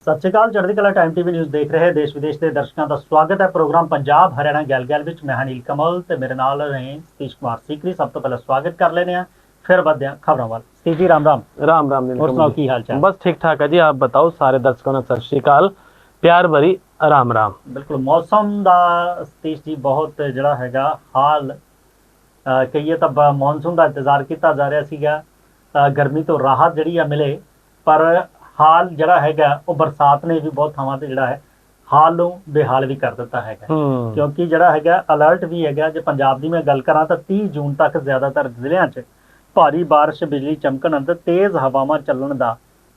ਸਤਿ ਸ਼੍ਰੀ ਅਕਾਲ। ਚੜ੍ਹਦੀ ਕਲਾ ਟਾਈਮ ਟੀਵੀ ਨਿਊਜ਼ ਦੇਖ ਰਹੇ ਦੇਸ਼ ਵਿਦੇਸ਼ ਦੇ ਦਰਸ਼ਕਾਂ ਦਾ ਸਵਾਗਤ ਹੈ। ਪ੍ਰੋਗਰਾਮ ਪੰਜਾਬ ਹਰਿਆਣਾ ਗੈਲ ਵਿੱਚ ਮੈਂ ਹਾਂ ਨੀਲ ਕਮਲ ਤੇ ਮੇਰੇ ਨਾਲ ਨੇ ਸਤੀਸ਼ ਕੁਮਾਰ ਸੀਕਰੀ। ਸਭ ਤੋਂ ਪਹਿਲਾਂ ਸਵਾਗਤ ਕਰ ਲੈਨੇ ਆ, फिर बढ़ते हैं खबरों वाल। सतीश जी राम राम। राम राम। और सुनाओ की हाल चाल? बस ठीक ठाक है जी, आप बताओ। सारे दर्शकों ने सत श्री अकाल, प्यार भरी राम राम। बिल्कुल मौसम का सतीश जी बहुत जड़ा हैगा हाल कहिए तो मॉनसून का इंतजार किया जा रहा सीगा, गर्मी तो राहत जड़ी है मिले, पर हाल जड़ा हैगा वो बरसात ने भी बहुत थावां ते जड़ा है हाल नूं बेहाल भी कर दिता है। क्योंकि जड़ा हैगा अलर्ट भी हैगा, जे पंजाब की मैं गल करा तो 30 जून तक ज्यादातर जिलियां च भारी बारिश बिजली चमकन अंदर तेज हवावां चलन का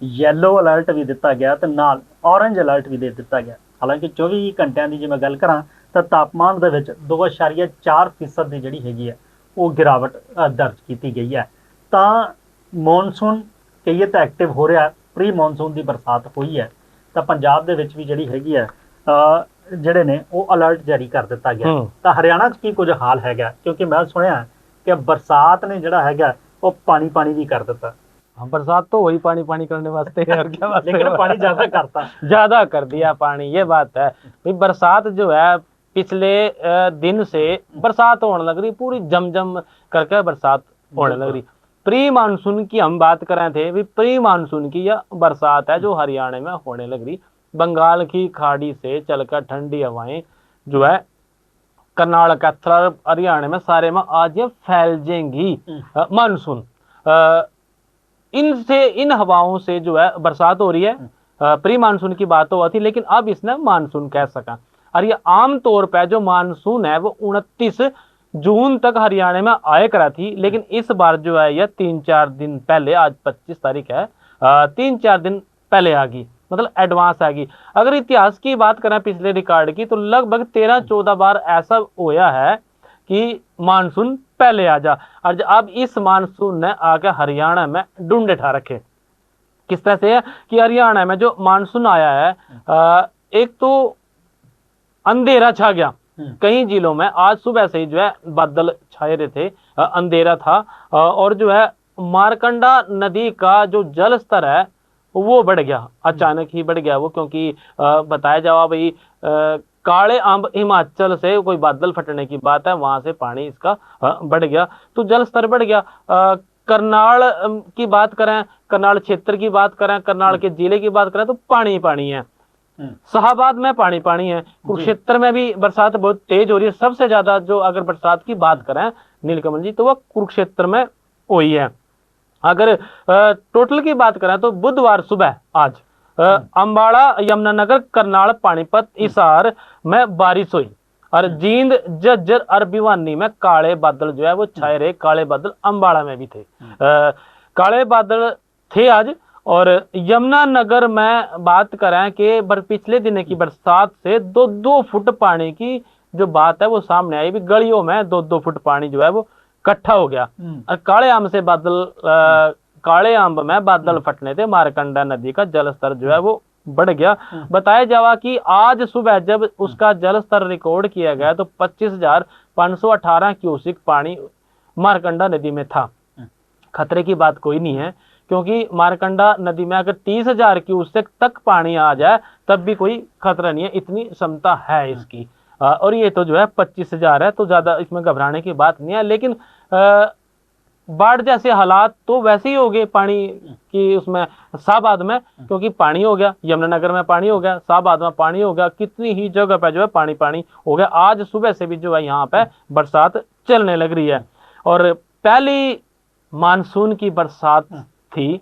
येलो अलर्ट भी दिता गया तो नाल ऑरेंज अलर्ट भी दे दिता गया। हालांकि 24 घंटिया की जे मैं गल करा तो तापमान दे विच 2.4% की जिहड़ी हैगी है वो गिरावट दर्ज की गई है। तो मॉनसून कहिए तो एक्टिव हो रहा है, प्री मॉनसून की बरसात हुई है तो पंजाब दे विच भी जिहड़ी हैगी है ਜਿਹੜੇ ਨੇ ਉਹ ਅਲਰਟ ਜਾਰੀ ਕਰ ਦਿੱਤਾ ਗਿਆ। ਤਾਂ ਹਰਿਆਣਾ 'ਚ ਕੀ ਕੁਝ ਹਾਲ ਹੈਗਾ? ਕਿਉਂਕਿ ਮੈਂ ਸੁਣਿਆ ਕਿ बरसात ने जड़ा हैगा वो पानी पानी भी कर देता। बरसात तो वही पानी पानी करने वास्ते है, और क्या वास्ते लेकिन पानी ज्यादा करता, ज्यादा कर दिया पानी, ये बात है भाई। बरसात जो है पिछले दिन से बरसात होने लग रही, पूरी जमजम करके बरसात होने लग रही। प्री मानसून की हम बात कर रहे थे भाई, प्री मानसून की यह बरसात है जो हरियाणा में होने लग रही। बंगाल की खाड़ी से चलकर ठंडी हवाएं जो है करनाल कैथल हरियाणा में सारे में आज ये फैल जाएंगी मानसून। इनसे इन हवाओं से जो है बरसात हो रही है। प्री मानसून की बात हुआ थी, लेकिन अब इसने मानसून कह सका। और ये आम तौर पर जो मानसून है वो 29 जून तक हरियाणा में आया करा थी, लेकिन इस बार जो है यह 3-4 दिन पहले, आज 25 तारीख है, 3-4 दिन पहले आ गई, मतलब एडवांस आ गई। अगर इतिहास की बात करें पिछले रिकॉर्ड की, तो लगभग 13-14 बार ऐसा होया है कि मानसून पहले आ जा। और अब इस मानसून ने आके हरियाणा में ढूंढे ठा रखे। किस तरह से है कि हरियाणा में जो मानसून आया है, एक तो अंधेरा छा गया कई जिलों में। आज सुबह से ही जो है बादल छाए रहे थे, अंधेरा था, और जो है मारकंडा नदी का जो जल स्तर है वो बढ़ गया, अचानक ही बढ़ गया वो। क्योंकि बताया जावा भाई, काले अंब हिमाचल से कोई बादल फटने की बात है, वहां से पानी इसका बढ़ गया, तो जल स्तर बढ़ गया। करनाल की बात करें, करनाल क्षेत्र की बात करें, करनाल के जिले की बात करें तो पानी पानी है। शाहबाद में पानी पानी है। कुरुक्षेत्र में भी बरसात बहुत तेज हो रही है। सबसे ज्यादा जो अगर बरसात की बात करें नीलकमल जी, तो वह कुरुक्षेत्र में हुई है। अगर टोटल की बात करें तो बुधवार सुबह आज अंबाला, यमुनानगर, करनाल, पानीपत, हिसार में बारिश हुई। और जींद, झज्जर और भिवानी में काले बादल जो है वो छाए रहे। काले बादल अंबाला में भी थे, काले बादल थे आज। और यमुनानगर में बात करें कि पिछले दिन की बरसात से 2-2 फुट पानी की जो बात है वो सामने आई। भी गलियों में 2-2 फुट पानी जो है वो इकट्ठा हो गया। और काले आम से बादल, काले आम में बादल फटने थे। मारकंडा नदी का जलस्तर जो है वो बढ़ गया। बताया जावा कि आज सुबह जब उसका जलस्तर रिकॉर्ड किया गया तो 25,518 क्यूसिक पानी मारकंडा नदी में था। खतरे की बात कोई नहीं है, क्योंकि मारकंडा नदी में अगर 30,000 क्यूसेक तक पानी आ जाए तब भी कोई खतरा नहीं है, इतनी क्षमता है इसकी। और ये तो जो है 25,000 है, तो ज्यादा इसमें घबराने की बात नहीं है। लेकिन बाढ़ जैसे हालात तो वैसे ही हो गए पानी की उसमें शाहबाद में, क्योंकि पानी हो गया, यमुनानगर में पानी हो गया, शाहबाद में पानी हो गया, कितनी ही जगह पे जो है पानी पानी हो गया। आज सुबह से भी जो है यहाँ पे बरसात चलने लग रही है। और पहली मानसून की बरसात थी,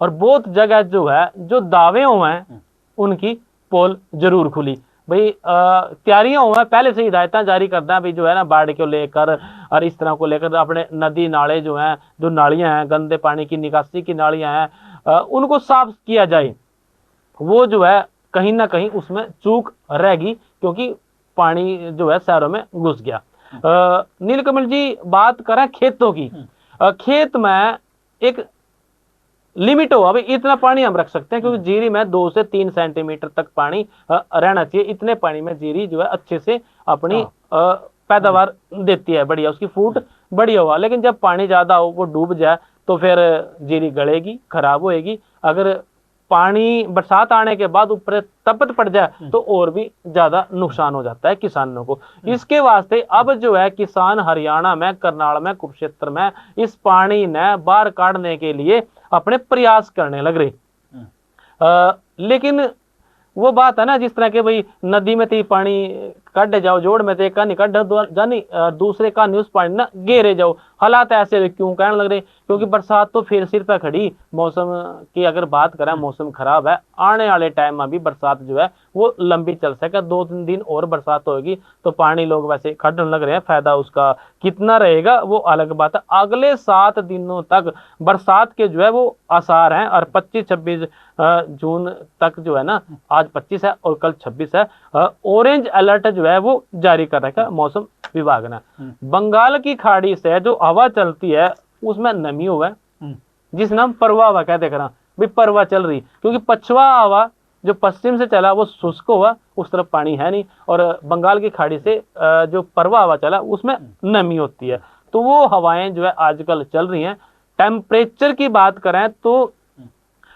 और बहुत जगह जो है जो दावे हुए हैं उनकी पोल जरूर खुली। भाई तैयारियां हुआ, पहले से हिदायतें जारी करते हैं भाई जो है ना, बाढ़ को लेकर और इस तरह को लेकर अपने नदी नाले जो हैं, जो नालियां हैं, गंदे पानी की निकासी की नालियां हैं, उनको साफ किया जाए। वो जो है कहीं ना कहीं उसमें चूक रहेगी, क्योंकि पानी जो है शहरों में घुस गया। नीलकमल जी बात करें खेतों की, खेत में एक लिमिट हो, अभी इतना पानी हम रख सकते हैं, क्योंकि जीरी में 2 से 3 सेंटीमीटर तक पानी रहना चाहिए। इतने पानी में जीरी जो है अच्छे से अपनी पैदावार देती है, बढ़िया, उसकी फूट बढ़िया हुआ। लेकिन जब पानी ज्यादा हो, वो डूब जाए, तो फिर जीरी गलेगी, खराब होएगी। अगर पानी बरसात आने के बाद ऊपर तपत पड़ जाए तो और भी ज्यादा नुकसान हो जाता है किसानों को। इसके वास्ते अब जो है किसान हरियाणा में, करनाल में, कुरुक्षेत्र में इस पानी ने बाहर काटने के लिए अपने प्रयास करने लग रहे। लेकिन वो बात है ना, जिस तरह के भाई नदी में थी पानी काटे जाओ, जोड़ में थे कहानी काट जानी, दूसरे कहानी उस पानी ना घेरे जाओ। हालात ऐसे क्यों कहने लग रहे? क्योंकि बरसात तो फिर सिर पे खड़ी। मौसम की अगर बात करें, मौसम खराब है, आने वाले टाइम में भी बरसात जो है वो लंबी चल सके। 2-3 दिन और बरसात होगी तो पानी लोग वैसे काटने लग रहे हैं। फायदा उसका कितना रहेगा वो अलग बात है। अगले 7 दिनों तक बरसात के जो है वो आसार हैं, और 25-26 जून तक जो है ना, आज 25 है और कल 26 है, ऑरेंज अलर्ट जो है वो जारी कर रखा है मौसम विभाग ने। बंगाल की खाड़ी से जो हवा चलती है उसमें नमी हुआ है, जिस नाम परवा हवा कहते हैं भी, परवा चल रही, क्योंकि पछवा हवा जो पश्चिम से चला वो शुष्क हुआ, उस तरफ पानी है नहीं, और बंगाल की खाड़ी से जो परवा हवा चला उसमें नमी होती है। तो वो हवाएं जो है आजकल चल रही हैं। टेम्परेचर की बात करें तो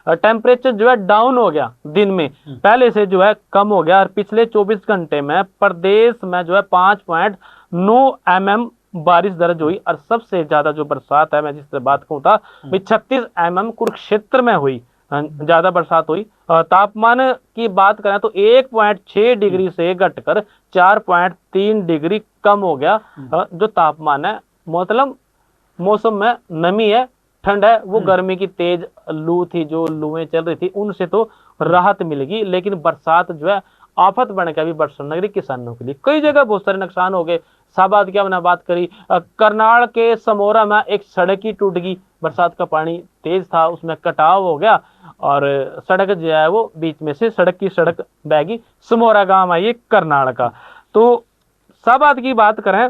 टेम्परेचर जो है डाउन हो गया, दिन में पहले से जो है कम हो गया, और पिछले 24 घंटे में प्रदेश में जो है 5.9 mm बारिश दर्ज हुई। और सबसे ज्यादा जो बरसात है, मैं जिस तरह बात कहूँ था, 36 mm कुरुक्षेत्र में हुई, ज्यादा बरसात हुई। तापमान की बात करें तो 1.6 डिग्री से घटकर 4.3 डिग्री कम हो गया जो तापमान है। मतलब मौसम में नमी है, ठंड है, वो गर्मी की तेज लू थी, जो लुएं चल रही थी, उनसे तो राहत मिलेगी। लेकिन बरसात जो है आफत बन के अभी बरसने लग रही किसानों के लिए। कई जगह बहुत सारे नुकसान हो गए। साबाद की हमने बात करी, करनाल के समोरा में एक सड़क ही टूट गई, बरसात का पानी तेज था, उसमें कटाव हो गया और सड़क जो है वो बीच में से सड़क की सड़क बह गई। समोरा गांव है ये करनाल का। तो साबाद की बात करें,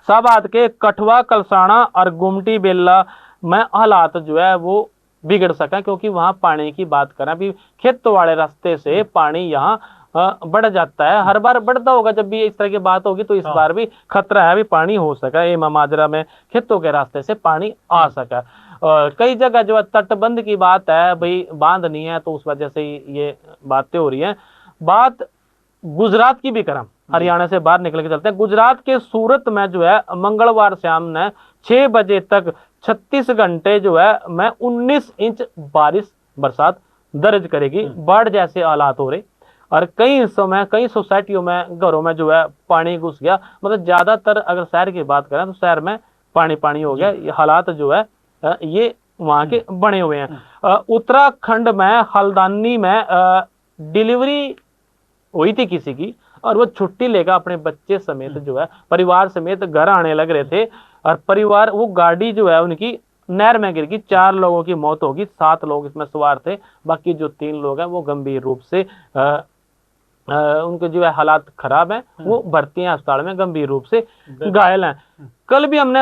साबाद के कठवा, कलसाना और गुमटी बेला में हालात जो है वो बिगड़ सका, क्योंकि वहां पानी की बात करें, अभी खेतों वाले रास्ते से पानी यहाँ बढ़ जाता है। हर बार बढ़ता होगा, जब भी इस तरह की बात होगी तो इस बार भी खतरा है, भी पानी हो सका एमा माजरा में खेतों के रास्ते से पानी आ सका। और कई जगह जो है तटबंध की बात है, भाई बांध नहीं है, तो उस वजह से ये बातें हो रही हैं। बात गुजरात की भी करम, हरियाणा से बाहर निकल के चलते हैं। गुजरात के सूरत में जो है मंगलवार शाम ने 6 बजे तक 36 घंटे जो है मैं 19 इंच बारिश बरसात दर्ज करेगी। बाढ़ जैसे हालात हो रहे, और कई हिस्सों में, कई सोसाइटियों में, घरों में जो है पानी घुस गया। मतलब ज्यादातर अगर शहर की बात करें तो शहर में पानी पानी हो गया। ये हालात जो है ये वहां के बने हुए हैं। उत्तराखंड में हल्द्वानी में डिलीवरी हुई थी किसी की, और वो छुट्टी लेकर अपने बच्चे समेत जो है परिवार समेत घर आने लग रहे थे, और परिवार, वो गाड़ी जो है उनकी नहर में गिर गई। 4 लोगों की मौत होगी, 7 लोग इसमें सवार थे, बाकी जो 3 लोग हैं वो गंभीर रूप से उनके जो है हालात खराब हैं, वो भर्ती हैं अस्पताल में, गंभीर रूप से घायल हैं। कल भी हमने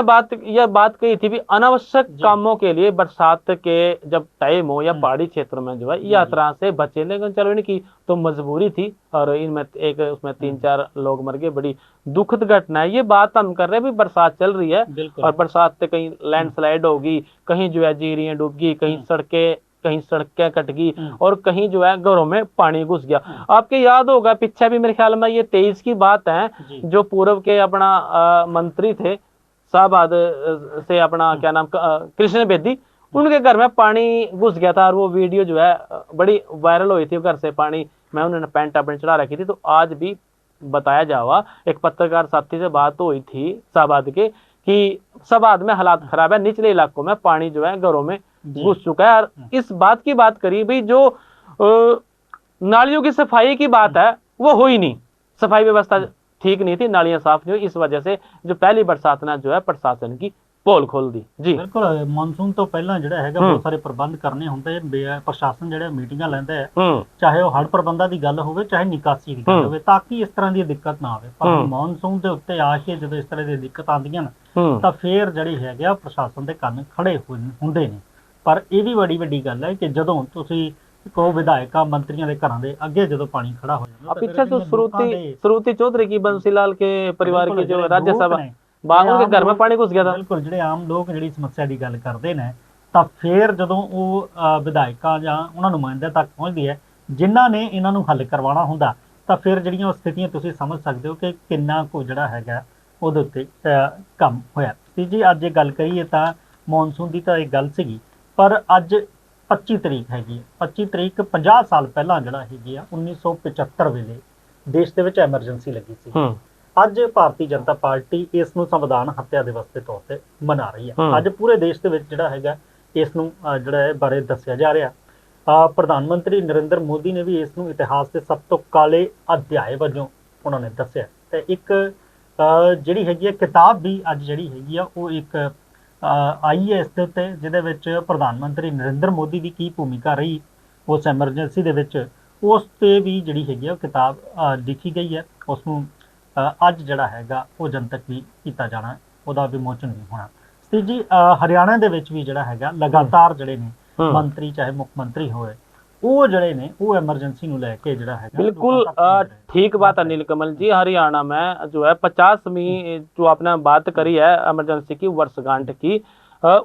यह बात कही थी भी अनावश्यक कामों के लिए बरसात के जब टाइम हो या पहाड़ी क्षेत्रों में जो है यात्रा से बचे, लेकिन चलो इनकी तो मजबूरी थी, और इनमें उसमें 3-4 लोग मर गए। बड़ी दुखद घटना है। ये बात हम कर रहे हैं भी बरसात चल रही है, और बरसात से कहीं लैंडस्लाइड होगी, कहीं जो है जीरियां डूबगी, कहीं सड़कें कट गई, और कहीं जो है घरों में पानी घुस गया। आपके याद होगा पीछे भी मेरे ख्याल में ये 23 की बात है, जो पूर्व के अपना मंत्री थे साहबाद से, अपना क्या नाम, कृष्ण बेदी, उनके घर में पानी घुस गया था, और वो वीडियो जो है बड़ी वायरल हुई थी। घर से पानी में उन्होंने पैंट अपने चढ़ा रखी थी। तो आज भी बताया जावा, एक पत्रकार साथी से बात हुई थी साहबाद के, कि साहबाद में हालात खराब है, निचले इलाकों में पानी जो है घरों में घुस चुका है। और इस बात की बात करी भाई, जो नालियों की सफाई की बात है वो हुई नहीं, सफाई व्यवस्था ठीक नहीं थी, नालियां साफ नहीं हुई। इस वजह से जो पहली बरसात ने जो है प्रशासन की पोल खोल दी। जी बिल्कुल, मानसून तो पहला ਜਿਹੜਾ ਹੈਗਾ ਬਹੁਤ ਸਾਰੇ ਪ੍ਰਬੰਧ ਕਰਨੇ ਹੁੰਦੇ, ਪ੍ਰਸ਼ਾਸਨ ਜਿਹੜੇ ਮੀਟਿੰਗਾਂ ਲੈਂਦਾ ਹੈ, ਚਾਹੇ ਉਹ ਹੜ੍ਹ ਪ੍ਰਬੰਧਾਂ ਦੀ ਗੱਲ ਹੋਵੇ, ਚਾਹੇ ਨਿਕਾਸੀ ਦੀ ਗੱਲ ਹੋਵੇ, ਤਾਂ ਕਿ ਇਸ ਤਰ੍ਹਾਂ ਦੀ ਦਿੱਕਤ ਨਾ ਆਵੇ। ਪਰ ਮਾਨਸੂਨ ਦੇ ਉੱਤੇ ਆ ਕੇ ਜਦੋਂ ਇਸ ਤਰ੍ਹਾਂ ਦੀ ਦਿੱਕਤ ਆਉਂਦੀਆਂ ਨੇ, ਤਾਂ ਫੇਰ ਜਿਹੜੀ ਹੈਗੇ ਆ ਪ੍ਰਸ਼ਾਸਨ ਦੇ ਕੰਨ ਖੜੇ ਹੁੰਦੇ ਨੇ। ਪਰ ਇਹ ਵੀ ਬੜੀ ਵੱਡੀ ਗੱਲ ਹੈ ਕਿ ਜਦੋਂ ਤੁਸੀਂ ਕੋ ਵਿਧਾਇਕਾਂ ਮੰਤਰੀਆਂ ਦੇ ਘਰਾਂ ਦੇ ਅੱਗੇ ਜਦੋਂ ਪਾਣੀ ਖੜਾ ਹੋ ਜਾਂਦਾ, पीछे तो श्रुति चौधरी की, बंसीलाल के परिवार की जो राज्यसभा, उनके घर में पानी घुस गया था। बिल्कुल, ਜਿਹੜੇ ਆਮ ਲੋਕ ਜਿਹੜੀ ਸਮੱਸਿਆ ਦੀ ਗੱਲ ਕਰਦੇ ਨੇ, ਤਾਂ ਫਿਰ ਜਦੋਂ ਉਹ ਵਿਧਾਇਕਾਂ ਜਾਂ ਉਹਨਾਂ ਨੁਮਾਇੰਦਿਆਂ ਤੱਕ ਪਹੁੰਚਦੀ ਹੈ ਜਿਨ੍ਹਾਂ ਨੇ ਇਹਨਾਂ ਨੂੰ ਹੱਲ ਕਰਵਾਉਣਾ ਹੁੰਦਾ, ਤਾਂ ਫਿਰ ਜਿਹੜੀਆਂ ਉਹ ਸਥਿਤੀਆਂ ਤੁਸੀਂ ਸਮਝ ਸਕਦੇ ਹੋ ਕਿ ਕਿੰਨਾ ਕੁ ਜਿਹੜਾ ਹੈਗਾ ਉਹਦੇ ਉੱਤੇ ਕੰਮ ਹੋਇਆ ਸੀ ਜੀ। ਅੱਜ ਇਹ ਗੱਲ ਕਰੀਏ ਤਾਂ ਮੌਨਸੂਨ ਦੀ ਤਾਂ ਇਹ ਗੱਲ ਸੀਗੀ, ਪਰ ਅੱਜ 25 ਤਰੀਕ ਹੈਗੀ ਹੈ। 25 ਤਰੀਕ 50 ਸਾਲ ਪਹਿਲਾਂ ਜਿਹੜਾ ਹੈਗੀ ਆ 1975 ਵੇਲੇ ਦੇਸ਼ ਦੇ ਵਿੱਚ ਐਮਰਜੈਂਸੀ ਲੱਗੀ ਸੀ। ਅੱਜ ਭਾਰਤੀ ਜਨਤਾ ਪਾਰਟੀ ਇਸ ਨੂੰ ਸੰਵਿਧਾਨ ਹੱਤਿਆ ਦਿਵਸ ਦੇ ਤੌਰ ਤੇ ਮਨਾ ਰਹੀ ਹੈ। ਅੱਜ ਪੂਰੇ ਦੇਸ਼ ਦੇ ਵਿੱਚ ਜਿਹੜਾ ਹੈਗਾ ਇਸ ਨੂੰ ਜਿਹੜਾ ਹੈ ਬਾਰੇ ਦੱਸਿਆ ਜਾ ਰਿਹਾ। ਪ੍ਰਧਾਨ ਮੰਤਰੀ ਨਰਿੰਦਰ ਮੋਦੀ ਨੇ ਵੀ ਇਸ ਨੂੰ ਇਤਿਹਾਸ ਦੇ ਸਭ ਤੋਂ ਕਾਲੇ ਅਧਿਆਏ ਵਜੋਂ ਉਹਨਾਂ ਨੇ ਦੱਸਿਆ। ਤੇ ਇੱਕ ਜਿਹੜੀ ਹੈਗੀ ਹੈ ਕਿਤਾਬ ਵੀ ਅੱਜ ਜਿਹੜੀ ਹੈਗੀ ਆ ਉਹ ਇੱਕ ਆਈ ਹੈ ਇਸ ਦੇ ਉੱਤੇ, ਜਿਹਦੇ ਵਿੱਚ ਪ੍ਰਧਾਨ ਮੰਤਰੀ ਨਰਿੰਦਰ ਮੋਦੀ ਦੀ ਕੀ ਭੂਮਿਕਾ ਰਹੀ ਉਸ ਐਮਰਜੈਂਸੀ ਦੇ ਵਿੱਚ, ਉਸ ਤੇ ਵੀ ਜਿਹੜੀ ਹੈਗੀ ਆ ਉਹ ਕਿਤਾਬ ਲਿਖੀ ਗਈ ਹੈ। ਉਸ ਨੂੰ ਅੱਜ ਜਿਹੜਾ ਹੈਗਾ ਉਹ ਜਨਤਕ ਵੀ ਕੀਤਾ ਜਾਣਾ, ਉਹਦਾ ਵਿਮੋਚਨ ਵੀ ਹੋਣਾ। ਤੇ ਜੀ ਹਰਿਆਣਾ ਦੇ ਵਿੱਚ ਵੀ ਜਿਹੜਾ ਹੈਗਾ ਲਗਾਤਾਰ ਜਿਹੜੇ ਨੇ ਮੰਤਰੀ ਚਾਹੇ ਮੁੱਖ ਮੰਤਰੀ ਹੋਏ वो जड़े ने वो इमरजेंसी नु लेके जड़ा है बिल्कुल ठीक बात अनिल कमल जी। हरियाणा में जो है 50वीं जो आपने बात करी है इमरजेंसी की वर्षगांठ की,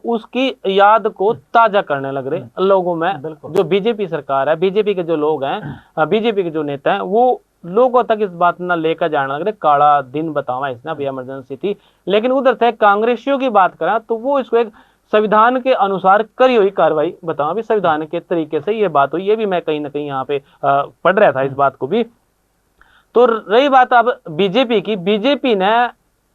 उसकी याद को ताजा करने लग रहे लोगों में। जो बीजेपी सरकार है, बीजेपी के जो लोग हैं, बीजेपी के जो नेता हैं, वो लोगों तक इस बात न लेकर जाने लग रहे। काला दिन बतावा इसने अभी इमरजेंसी थी, लेकिन उधर से कांग्रेसियों की बात करें तो वो इसको एक संविधान के अनुसार करी हुई कार्रवाई बताओ भी, संविधान के तरीके से ये बात हुई। ये भी मैं कहीं ना कहीं यहाँ पे पढ़ रहा था इस बात को भी। तो रही बात अब बीजेपी की, बीजेपी ने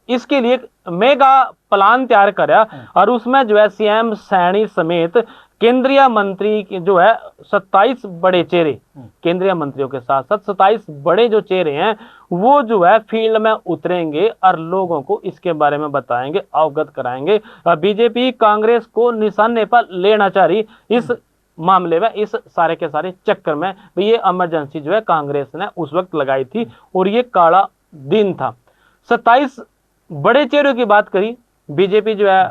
इसके लिए मेगा प्लान तैयार करा और उसमें जो है सीएम सैनी समेत केंद्रीय मंत्री जो है 27 बड़े चेहरे, केंद्रीय मंत्रियों के साथ साथ 27 बड़े जो चेहरे हैं वो जो है फील्ड में उतरेंगे और लोगों को इसके बारे में बताएंगे, अवगत कराएंगे। बीजेपी कांग्रेस को निशाने पर लेना चाह रही इस मामले में, इस सारे के सारे चक्कर में। ये इमरजेंसी जो है कांग्रेस ने उस वक्त लगाई थी और ये काला दिन था। 27 बड़े चेहरों की बात करी बीजेपी जो है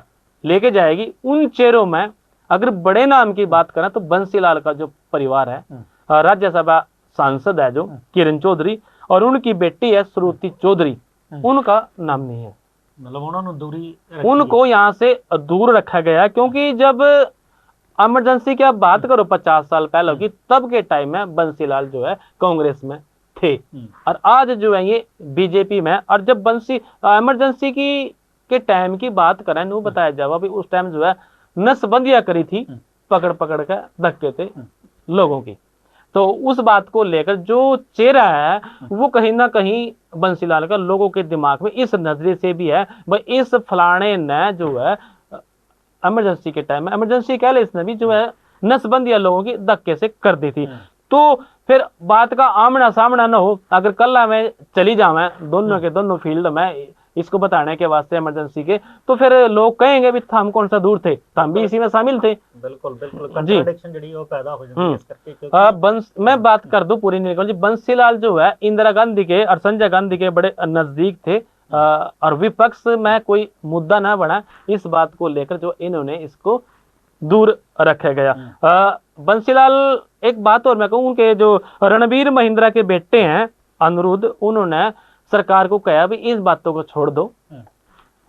लेके जाएगी। उन चेहरों में अगर बड़े नाम की बात करें तो बंसीलाल का जो परिवार है, राज्यसभा सांसद है जो किरण चौधरी, और उनकी बेटी है श्रुति चौधरी, उनका नाम नहीं है। मतलब उनको यहाँ से दूर रखा गया, क्योंकि जब इमरजेंसी की आप बात करो 50 साल पहले की, तब के टाइम में बंसीलाल जो है कांग्रेस में थे और आज जो है ये बीजेपी में। और जब इमरजेंसी की के टाइम की बात करें, वो बताया जावा भी उस टाइम जो है नसबंदियां करी थी, पकड़ पकड़ के धक्के थे लोगों की। तो उस बात को लेकर जो चेहरा है वो कहीं ना कहीं बंसीलाल का लोगों के दिमाग में इस नजरिए से भी है, भाई इस फलाने ने जो है इमरजेंसी के टाइम में, इमरजेंसी कह ले इसने भी जो है नसबंदियां लोगों की धक्के से कर दी थी। तो फिर बात का आमना सामना न हो, अगर कल में चली जावे दोनों के दोनों फील्ड में इसको बताने के वास्ते इमरजेंसी के, तो फिर लोग कहेंगे भी हम कौन सा दूर थे, हम भी इसी में शामिल थे। बिल्कुल बिल्कुल कंट्राडिक्शन जड़ी वो पैदा हो जाती है इस करके। मैं बात कर दूं पूरी निकल जी, बंसीलाल जो है इंदिरा गांधी के और संजय गांधी के बड़े नजदीक थे और विपक्ष में कोई मुद्दा ना बना, इस बात को लेकर जो इन्होंने इसको दूर रखा गया। बंसीलाल एक बात और मैं कहूँ, उनके जो रणबीर महिंद्रा के बेटे हैं अनिरुद्ध, उन्होंने सरकार को कहा भी इस बातों को छोड़ दो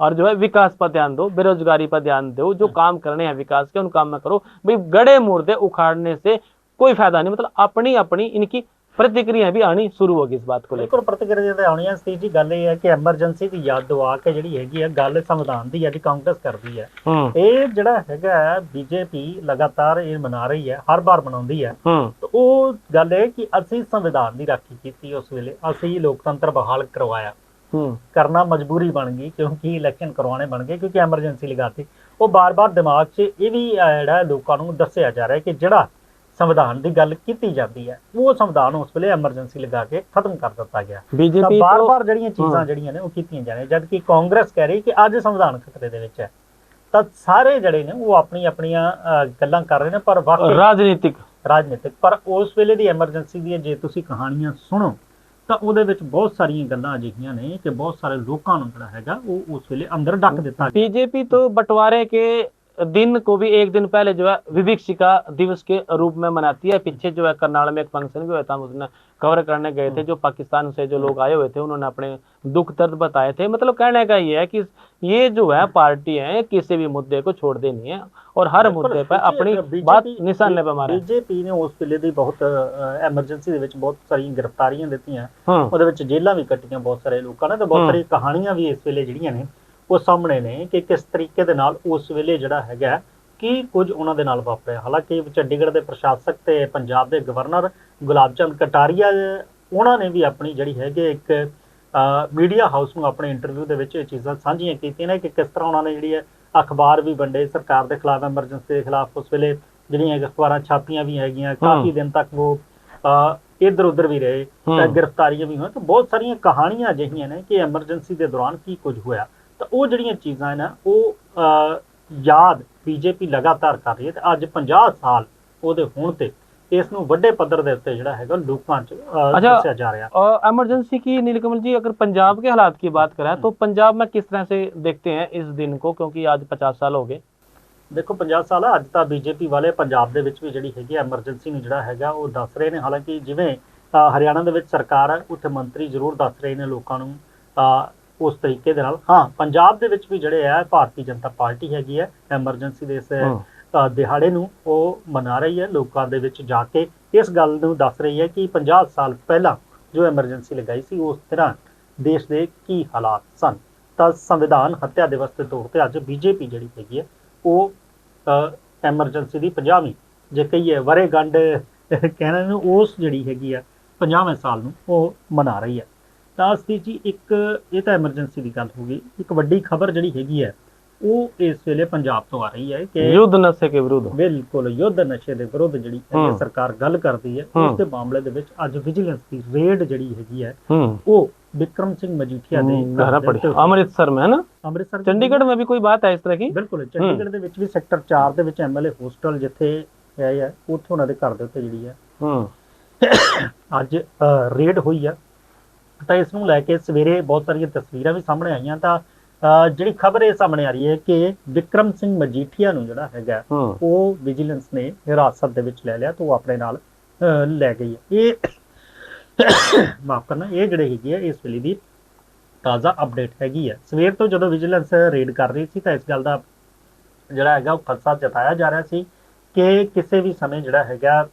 और जो है विकास पर ध्यान दो, बेरोजगारी पर ध्यान दो, जो काम करने हैं विकास के उन काम में करो। भाई गड़े मुर्दे उखाड़ने से कोई फायदा नहीं। मतलब अपनी अपनी इनकी प्रतिक्रिया भी आनी शुरू होगी इस बात को लेकर। प्रतिक्रिया तो आनी है सी जी। गल ये है कि एमरजेंसी की याद दवा के जी हैगी गल संविधान की है कांग्रेस करती है, ये जड़ा हैगा बीजेपी लगातार ये मना रही है, हर बार मनाउंदी है। तो वो गल है कि असी संविधान की राखी की, उस वेले असी लोकतंत्र बहाल करवाया, करना मजबूरी बन गई क्योंकि इलैक्शन करवाने बन गए क्योंकि एमरजेंसी लगाती। वो बार बार दिमाग से ये भी जड़ा लोगों को दसिया जा रहा है कि जड़ा संविधान की गल की जाती है वो संविधान उस वेले एमरजेंसी लगा के खत्म कर दिता गया। बीजेपी बार बार जड़ियां चीज़ां जड़ियां ने वो कीतियां जा रही, जबकि कांग्रेस कह रही कि अज संविधान खतरे दे विच है। तो सारे जड़े ने वो अपनी अपनी गल्लां कर रहे हैं, पर वाकई राजनीतिक पर उस वेले दी एमरजेंसी दी जे तुसीं कहानियां सुनो तो ਉਹਦੇ ਵਿੱਚ बहुत सारियां गल्लां अजिहियां ने कि बहुत सारे लोगों ਨੂੰ ਜਿਹੜਾ ਹੈਗਾ वो उस वेले अंदर डक दिता। बीजेपी तो बंटवारे के दिन को भी एक दिन पहले जो है विभिक्षिका दिवस के रूप में मनाती है। पीछे जो है करनाल में एक फंक्शन भी हुआ था, हम उसने कवर करने गए थे। जो पाकिस्तान से जो लोग आए हुए थे उन्होंने अपने दुख दर्द बताए थे। मतलब कहने का ये है कि ये जो है पार्टी है किसी भी मुद्दे को छोड़ देनी है और हर मुद्दे पर अपनी बात निशाने पर मारे। ਬੀਜੇਪੀ ਨੇ ਉਸ ਵੇਲੇ ਦੀ ਬਹੁਤ ਐਮਰਜੈਂਸੀ ਦੇ ਵਿੱਚ ਬਹੁਤ ਸਾਰੀਆਂ ਗ੍ਰਿਫਤਾਰੀਆਂ ਦਿੱਤੀਆਂ, ਹਾਂ ਉਹਦੇ ਵਿੱਚ ਜੇਲ੍ਹਾਂ ਵੀ ਕੱਟੀਆਂ ਬਹੁਤ ਸਾਰੇ ਲੋਕਾਂ ਨੇ, ਤੇ ਬਹੁਤ ਸਾਰੀ ਕਹਾਣੀਆਂ ਵੀ ਇਸ ਵੇਲੇ ਜਿਹੜੀਆਂ ਨੇ ਉਹ ਸਾਹਮਣੇ ਨੇ ਕਿ ਕਿਸ ਤਰੀਕੇ ਦੇ ਨਾਲ ਉਸ ਵੇਲੇ ਜਿਹੜਾ ਹੈਗਾ ਕੀ ਕੁਝ ਉਹਨਾਂ ਦੇ ਨਾਲ ਵਾਪਰਿਆ। ਹਾਲਾਂਕਿ ਚੰਡੀਗੜ੍ਹ ਦੇ ਪ੍ਰਸ਼ਾਸਕ ਤੇ ਪੰਜਾਬ ਦੇ ਗਵਰਨਰ ਗੁਲਾਬ ਚੰਦ ਕਟਾਰੀਆ ਉਹਨਾਂ ਨੇ ਵੀ ਆਪਣੀ ਜਿਹੜੀ ਹੈਗੀ ਇੱਕ ਮੀਡੀਆ ਹਾਊਸ ਨੂੰ ਆਪਣੇ ਇੰਟਰਵਿਊ ਦੇ ਵਿੱਚ ਇਹ ਚੀਜ਼ਾਂ ਸਾਂਝੀਆਂ ਕੀਤੀਆਂ ਨੇ ਕਿ ਕਿਸ ਤਰ੍ਹਾਂ ਉਹਨਾਂ ਨੇ ਜਿਹੜੀ ਹੈ ਅਖਬਾਰ ਵੀ ਵੰਡੇ ਸਰਕਾਰ ਦੇ ਖਿਲਾਫ, ਐਮਰਜੈਂਸੀ ਦੇ ਖਿਲਾਫ। ਉਸ ਵੇਲੇ ਜਿਹੜੀਆਂ ਅਖਬਾਰਾਂ ਛਾਪੀਆਂ ਵੀ ਹੈਗੀਆਂ, ਕਾਫੀ ਦਿਨ ਤੱਕ ਉਹ ਇੱਧਰ ਉੱਧਰ ਵੀ ਰਹੇ, ਗ੍ਰਿਫਤਾਰੀਆਂ ਵੀ ਹੋਈਆਂ। ਤਾਂ ਬਹੁਤ ਸਾਰੀਆਂ ਕਹਾਣੀਆਂ ਅਜਿਹੀਆਂ ਨੇ ਕਿ ਐਮਰਜੈਂਸੀ ਦੇ ਦੌਰਾਨ ਕੀ ਕੁਝ ਹੋਇਆ। ਤਾਂ ਉਹ ਜਿਹੜੀਆਂ ਚੀਜ਼ਾਂ ਨੇ ਉਹ ਯਾਦ ਬੀਜੇਪੀ ਲਗਾਤਾਰ ਕਰ ਰਹੀ ਹੈ। ਤੇ ਅੱਜ 50 ਸਾਲ ਉਹਦੇ ਹੋਣ ਤੇ ਇਸ ਨੂੰ ਵੱਡੇ ਪੱਧਰ ਦੇ ਉੱਤੇ ਜਿਹੜਾ ਹੈਗਾ ਲੋਕਾਂ 'ਚ ਦੱਸਿਆ ਜਾ ਰਿਹਾ। इमरजेंसी की नीलकमल जी, अगर पंजाब के हालात की बात करें तो पंजाब में किस तरह से देखते हैं इस दिन को, क्योंकि आज 50 साल हो गए। ਦੇਖੋ 50 ਸਾਲ ਅੱਜ ਤਾਂ ਬੀਜੇਪੀ ਵਾਲੇ ਪੰਜਾਬ ਦੇ ਵਿੱਚ ਵੀ ਜਿਹੜੀ ਹੈਗੀ ਐਮਰਜੈਂਸੀ ਨੂੰ ਜਿਹੜਾ ਹੈਗਾ ਉਹ ਦੱਸ ਰਹੇ ਨੇ। ਹਾਲਾਂਕਿ ਜਿਵੇਂ ਹਰਿਆਣਾ ਦੇ ਵਿੱਚ ਸਰਕਾਰ ਹੈ, ਉੱਥੇ ਮੰਤਰੀ ਜ਼ਰੂਰ ਦੱਸ ਰਹੇ ਨੇ ਲੋਕਾਂ ਨੂੰ ਉਸ ਤਰੀਕੇ ਦੇ ਨਾਲ। ਹਾਂ, ਪੰਜਾਬ ਦੇ ਵਿੱਚ ਵੀ ਜਿਹੜੇ ਹੈ ਭਾਰਤੀ ਜਨਤਾ ਪਾਰਟੀ ਹੈਗੀ ਹੈ ਐਮਰਜੈਂਸੀ ਦੇ ਇਸ ਦਿਹਾੜੇ ਨੂੰ ਉਹ ਮਨਾ ਰਹੀ ਹੈ, ਲੋਕਾਂ ਦੇ ਵਿੱਚ ਜਾ ਕੇ ਇਸ ਗੱਲ ਨੂੰ ਦੱਸ ਰਹੀ ਹੈ ਕਿ 50 ਸਾਲ ਪਹਿਲਾਂ ਜੋ ਐਮਰਜੈਂਸੀ ਲਗਾਈ ਸੀ ਉਸ ਤਰ੍ਹਾਂ ਦੇਸ਼ ਦੇ ਕੀ ਹਾਲਾਤ ਸਨ। ਤਾਂ ਸੰਵਿਧਾਨ ਹੱਤਿਆ ਦਿਵਸ ਦੇ ਤੌਰ ਤੇ ਅੱਜ ਬੀਜੇਪੀ ਜਿਹੜੀ ਹੈਗੀ ਹੈ ਉਹ ਐਮਰਜੈਂਸੀ ਦੀ 50ਵੀਂ ਜੇ ਕਹੀਏ ਵਰ੍ਹੇਗੰਢ ਕਹਿਣਾ ਨੂੰ ਉਸ ਜਿਹੜੀ ਹੈਗੀ ਆ 50ਵੇਂ ਸਾਲ ਨੂੰ ਉਹ ਮਨਾ ਰਹੀ ਹੈ। ਤਾਂ ਅਸੀਂ ਜੀ ਇੱਕ ਇਹ ਤਾਂ ਐਮਰਜੈਂਸੀ ਦੀ ਗੱਲ ਹੋ ਗਈ। ਇੱਕ ਵੱਡੀ ਖਬਰ ਜਿਹੜੀ ਹੈਗੀ ਹੈ ਉਹ ਇਸ ਵੇਲੇ ਪੰਜਾਬ ਤੋਂ ਆ ਰਹੀ ਹੈ ਕਿ युद्ध नशे के विरुद्ध, ਬਿਲਕੁਲ ਯੁੱਧ ਨਸ਼ੇ ਦੇ ਵਿਰੁੱਧ ਜਿਹੜੀ ਹੈਗੀ ਸਰਕਾਰ ਗੱਲ ਕਰਦੀ ਹੈ। ਉਸ ਦੇ ਮਾਮਲੇ ਦੇ ਵਿੱਚ ਅੱਜ ਵਿਜੀਲੈਂਸ ਦੀ ਰੇਡ ਜਿਹੜੀ ਹੈਗੀ ਹੈ ਉਹ बिक्रम सिंह मजीठिया ਦੇ ਅੰਮ੍ਰਿਤਸਰ में है ना, ਅੰਮ੍ਰਿਤਸਰ चंडीगढ़ में भी कोई बात है इस तरह की। ਬਿਲਕੁਲ ਚੰਡੀਗੜ੍ਹ ਦੇ ਵਿੱਚ ਵੀ ਸੈਕਟਰ 4 ਦੇ ਵਿੱਚ ਐਮਐਲਏ ਹੋਸਟਲ ਜਿੱਥੇ ਹੈ ਉੱਥੇ ਉਹਨਾਂ ਦੇ ਘਰ ਦੇ ਉੱਤੇ ਜਿਹੜੀ ਹੈ ਅੱਜ ਰੇਡ ਹੋਈ ਆ। ਤਾਂ ਇਸ ਨੂੰ ਲੈ ਕੇ ਸਵੇਰੇ ਬਹੁਤ ਸਾਰੀਆਂ ਤਸਵੀਰਾਂ ਵੀ ਸਾਹਮਣੇ ਆਈਆਂ। ਤਾਂ ਜਿਹੜੀ ਖਬਰ ਇਹ ਸਾਹਮਣੇ ਆ ਰਹੀ ਹੈ ਕਿ ਬਿਕਰਮ ਸਿੰਘ ਮਜੀਠੀਆ ਨੂੰ ਜਿਹੜਾ ਹੈਗਾ ਉਹ ਵਿਜੀਲੈਂਸ ਨੇ ਹਿਰਾਸਤ ਦੇ ਵਿੱਚ ਲੈ ਲਿਆ, ਤਾਂ ਉਹ ਆਪਣੇ ਨਾਲ ਲੈ ਗਈ ਹੈ। ਇਹ ਮਾਫ ਕਰਨਾ, ਇਹ ਜਿਹੜੇ ਹੈਗੀ ਹੈ ਇਸ ਵੇਲੇ ਦੀ ਤਾਜ਼ਾ ਅਪਡੇਟ ਹੈਗੀ ਹੈ। ਸਵੇਰ ਤੋਂ ਜਦੋਂ ਵਿਜੀਲੈਂਸ ਰੇਡ ਕਰ ਰਹੀ ਸੀ ਤਾਂ ਇਸ ਗੱਲ ਦਾ ਜਿਹੜਾ ਹੈਗਾ ਉਹ ਖਦਸ਼ਾ ਜਤਾਇਆ ਜਾ ਰਿਹਾ ਸੀ ਕਿ ਕਿਸੇ ਵੀ ਸਮੇਂ ਜਿਹੜਾ ਹੈਗਾ